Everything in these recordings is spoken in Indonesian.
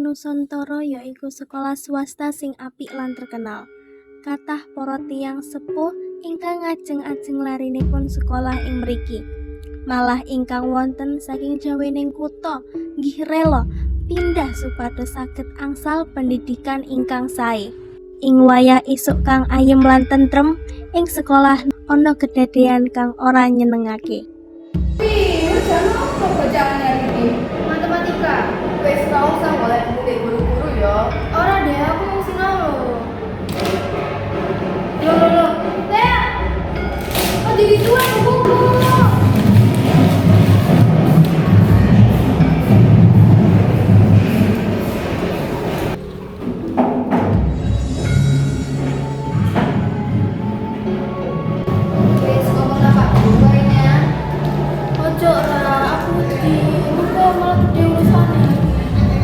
Nusantara ya iku sekolah swasta sing apik lan terkenal. Kathah para tiyang sepuh ingkang ngajeng-ajeng larinipun sekolah ing mriki. Malah ingkang wonten saking jawining kutha nggih rela pindah supados saged angsal pendidikan ingkang sae. Ing wayah isuk kang ayem lan tentrem, ing sekolah ana kedadean kang ora nyenengake. Jangan apa bacaannya ini? Matematika. Wes tau usah boleh buku guru-guru ya. Ora deh, aku mau sinau loh. Teh. Kok jadi tuan buku? Wes ngomong apa bukunya? Ojo ra, aku di kok malah gede urusannya.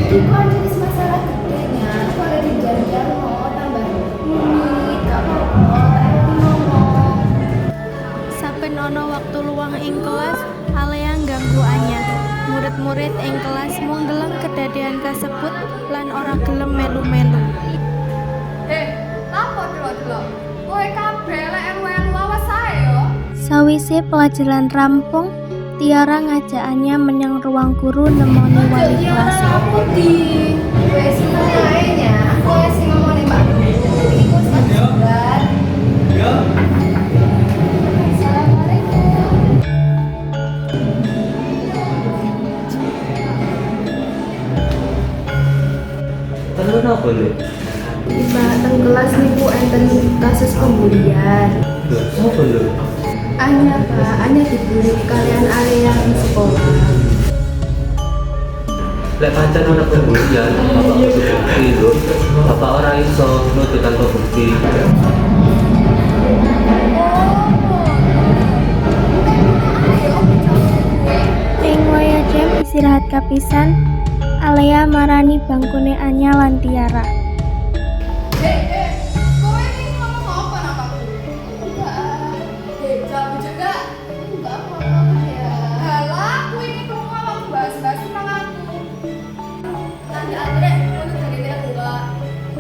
Itu kan jenis masalah gedenya. Kalau dijar-jar mau tambah rumit, gak apa-apa. Ngomong. Saben ana waktu luang ing kelas, Alea ganggu Anya. Murid-murid ing kelas mung ndeleng kedadean kasebut lan ora gelem melu-melu. Lapo delok-delok? Kowe kabeh lek elu-elu awas ae yo. Sawise pelajaran rampung, Tiara ngajak Anya menyang ruang guru nemoni wali kelas. Wes mulainya, kowe sing ngomong Mbak Guru. Iki kok sebentar. Assalamualaikum. Telu napa lho? Mbak teng kelas niku enten kasus pembulian. Lho, sapa lho? Anya Pak, Anya dibully kalian area di sekolah. Lek pancen ana pembulian, bapak kudu bukti lho. Bapak ora iso nuntut tanpa bukti. Ing wayah jam istirahat kapisan, Alea marani bangkune Anya lan Tiara. Kowe ini ngomong apa namaku? Enggak. Jam juga. Enggak apa-apa ya. Halah, aku ini kamu malah bahas-bahas tentang aku. Nanti Andre, untuk dari dia enggak.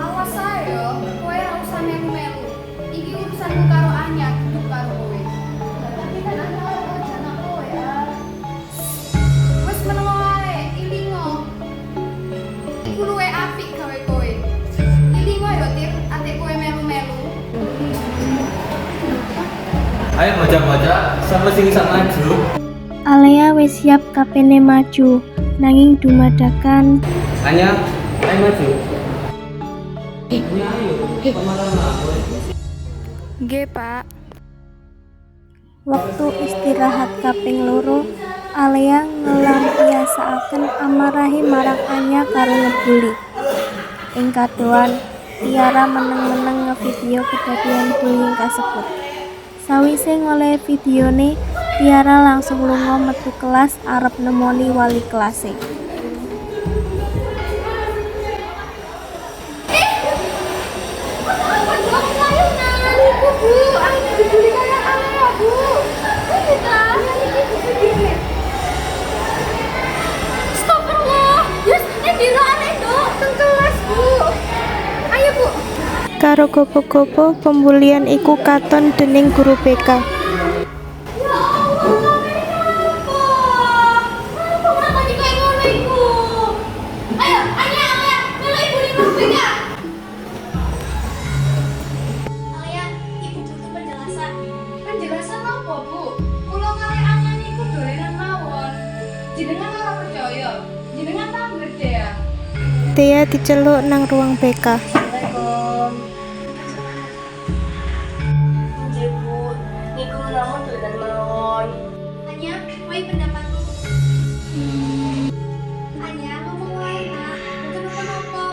Awas ae yo, kowe ora usah melu-melu. Iki urusanku karo Anya, kudu karo kowe. Tapi kan Anya ora jana kowe ya. Wes meneng ae, ilingo. Iku luwe apik gawe kowe. Ilingo yo Tir, ate kowe melu-melu. Ayo baca-baca, sampe sing iso maju. Alea wis siap kapene maju, nanging dumadakan Anya, ayo maju. Ayo, pemalas aku. Nggih, Pak. Waktu istirahat kaping loro, Alea ngelampiasakaken amarahe marang Anya karo ngebuli. Ing kadoan, Tiara meneng-meneng ngevideo kedadean bullying kasebut. Sawise ngoleh videone, Tiara langsung lunga metu kelas arep nemoni wali kelase. Karo gopo-gopo pembulian iku katon dening guru BK. Penjelasan apa, Bu? Kula kali Anya niku dolenan mawon. Jenengan ora percaya. Jenengan tak gede ya. Tia diceluk nang ruang BK. Assalamualaikum. Nggih, Bu. Niku namun dolenan mawon. Anya, wae pendapatku. Anya, ngomong wae, Nak. Mboten napa-napa.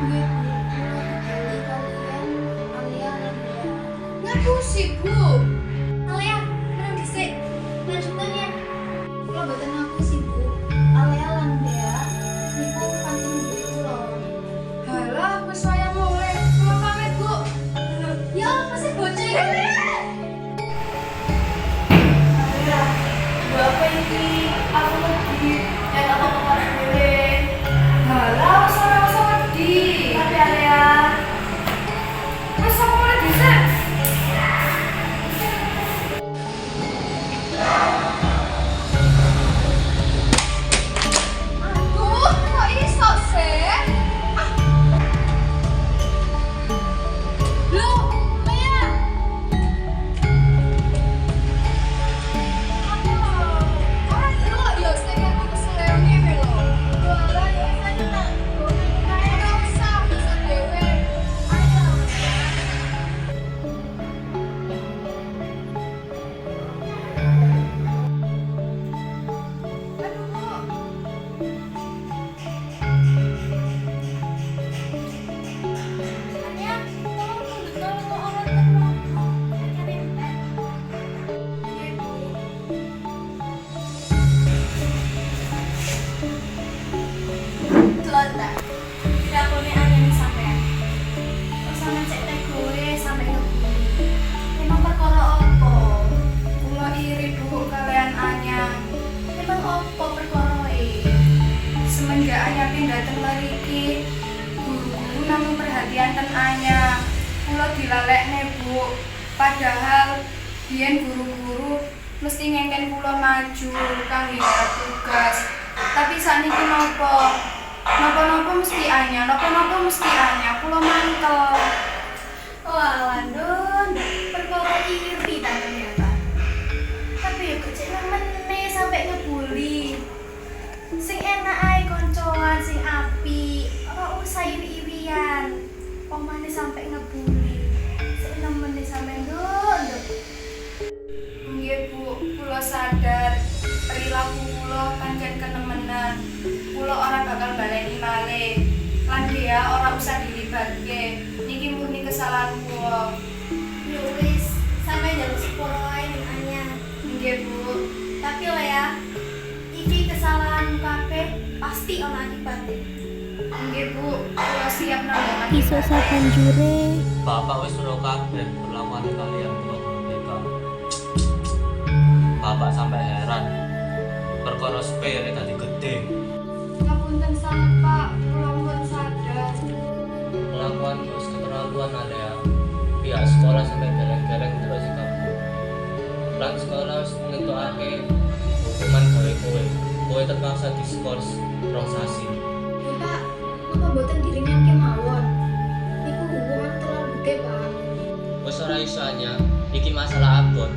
Nggih, Bu. Kalian Alia lan Dea. Ngapusi, Bu. Alia, menang dhisik. Lanjutan ya. Kula mboten ngapusi, Bu. Alia lan Dea niku pancen nggih kula. Halah, wis wayah mulai. Kula pamit, Bu. Ya, pasti bocah. Alia, apa ini? Aku lagi apa-apa dulu. dateng mriki. Guru-guru namung perhatian ten Anya. Kula dilalekne, Bu. Padahal biyen guru-guru mesti ngengken kula maju kangge garap tugas. Tapi sakniki napa? Napa-napa mesti Anya, napa-napa mesti Anya. Kula mangkel. Wah, Landun, perkara iri ta ternyata. Tapi ya kok cek meneh sampai ngebully. Sing enak ae koncoan sing apik, ora usah iri-irian. Omane sampai ngebully. Sing nemene sampe nduk. Nggih, Bu, kula sadar perilaku kula pancen kenemenan. Kula ora bakal baleni malih. Lan dia ora usah dilibatke. Niki murni kesalahan kula. Ya wis, sampe njaluk sepuro ae ning Anya. Nggih, Bu. Tapi lah ya, iki kesalahan kabeh pasti ana akibate. Nggih, Bu. Kula siap nanggung Iso akibat. sabanjure Bapak wis suruh kabeh perlakuan kalian kok mereka. Bapak sampai heran. Perkara sepele tadi gede. Ngapunten sanget, Pak. Kula pun sadar. Kelakuan terus keterlaluan ada ya. Pihak sekolah sampai geleng-geleng terus sikapmu. Lan sekolah harus ngetokake hukuman gawe kowe. Kowe terpaksa diskors rong sasi. Pak, napa mboten diringan kemawon? Iku hukuman terlalu gede, Pak. Wis ora iso Anya, iki masalah abot.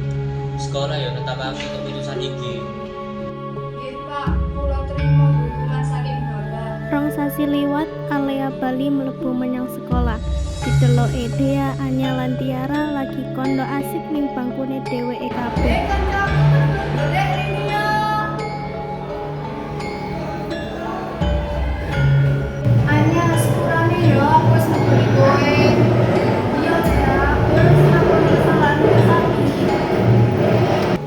Sekolah ya netapake keputusan iki. Nggih, Pak. Kula trimo hukuman saking Bapak. rong sasi liwat Alea Bali mlebu menyang sekolah. Dideloke Dea, Anya lan Tiara lagi kondo asik ning bangkune dheweke kabeh. Kan kamu golek rini yo. Anya sepurane yo aku wis nebuli kowe. Iya, Cak. Wis aku kesalahan sakit.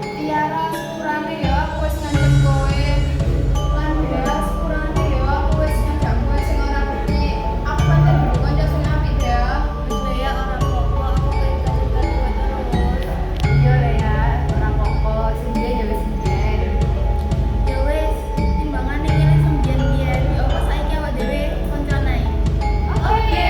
Tiara sepurane yo aku wis ngancem kowe. Lan Bel sepurane yo aku wis ngajak kowe sing ora ngerti. Aku pancen dulu kanca sing apik ya. Wis ya ora apa-apa, aku pengen kajian kowe terus. Iya lah ya, ora apa-apa. Sing dia ya wis biyen. Ya wis, timbangane ngene sembian-bian, ya apa saiki awak dhewe koncone. Oke.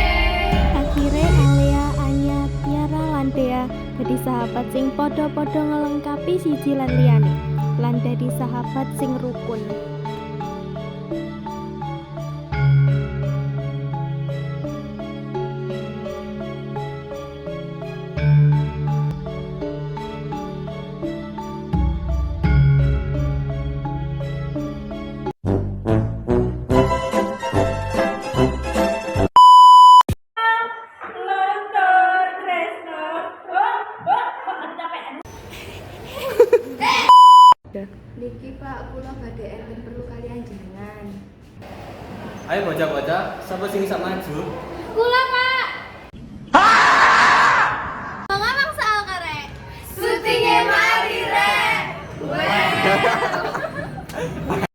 Akhire Alea, Anya, Tiara lan Dea dadi sahabat sing padha-padha ngelengkapi siji lan liyane, lan dadi sahabat sing rukun. Niki Pak, kula badhe enten perlu kalian jenengan. Ayo bocah-bocah, sapa sing iso maju? Kula